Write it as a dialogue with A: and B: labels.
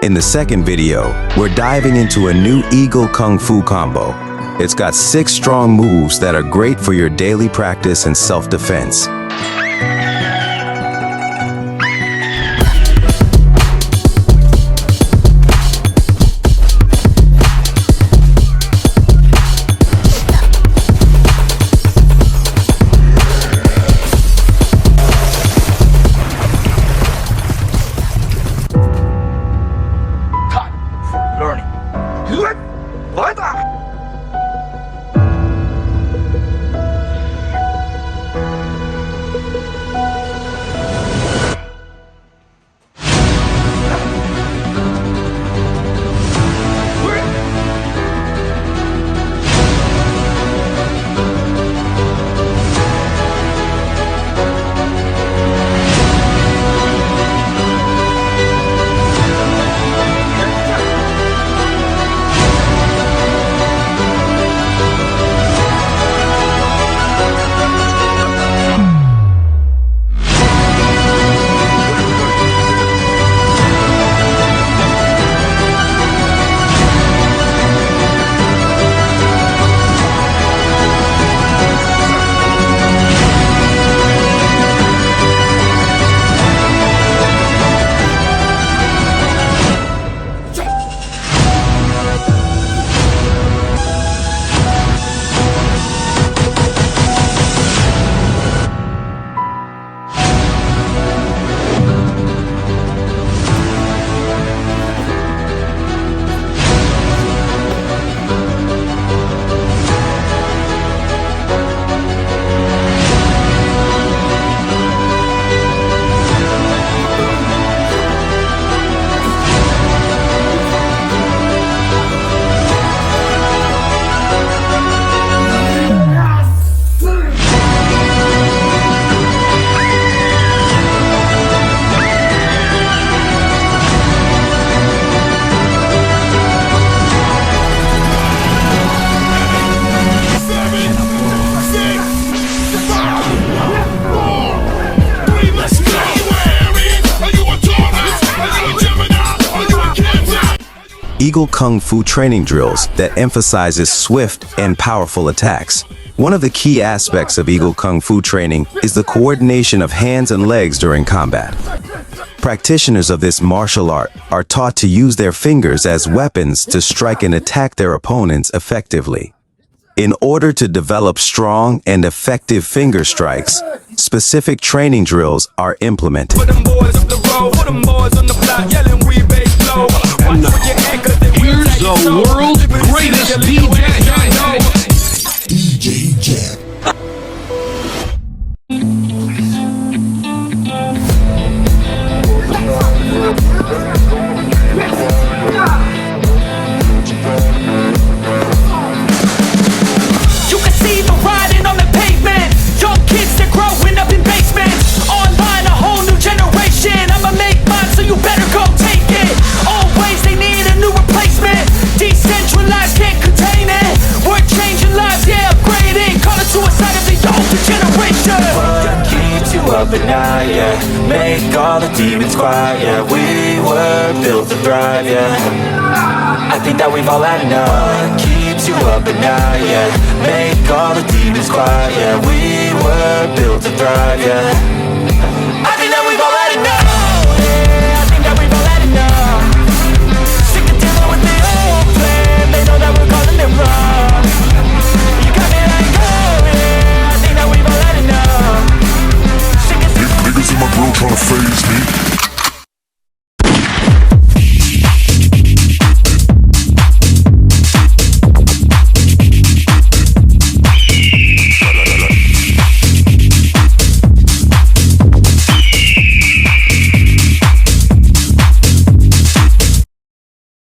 A: In the second video, we're diving into a new Eagle Kung Fu combo. It's got 6 strong moves that are great for your daily practice and self-defense. Eagle Kung Fu training drills that emphasizes swift and powerful attacks. One of the key aspects of Eagle Kung Fu training is the coordination of hands and legs during combat. Practitioners of this martial art are taught to use their fingers as weapons to strike and attack their opponents effectively. In order to develop strong and effective finger strikes, specific training drills are implemented.
B: Here's the world's greatest DJ.
C: DJ Jack.
D: You can see the riding on the pavement. Young kids, they're growing up in basements. Online, a whole new generation. I'ma make mine, so you better go take it. Always they need a new replacement. Decentralized, can't contain it. We're changing lives, yeah, upgrading. Call it suicide of the older generation.
E: What keeps you up at night, yeah? Make all the demons quiet, yeah. We were built to thrive, yeah. I think that we've all had enough. What keeps you up at night, yeah? Make all the demons quiet, yeah. We were built to thrive, yeah.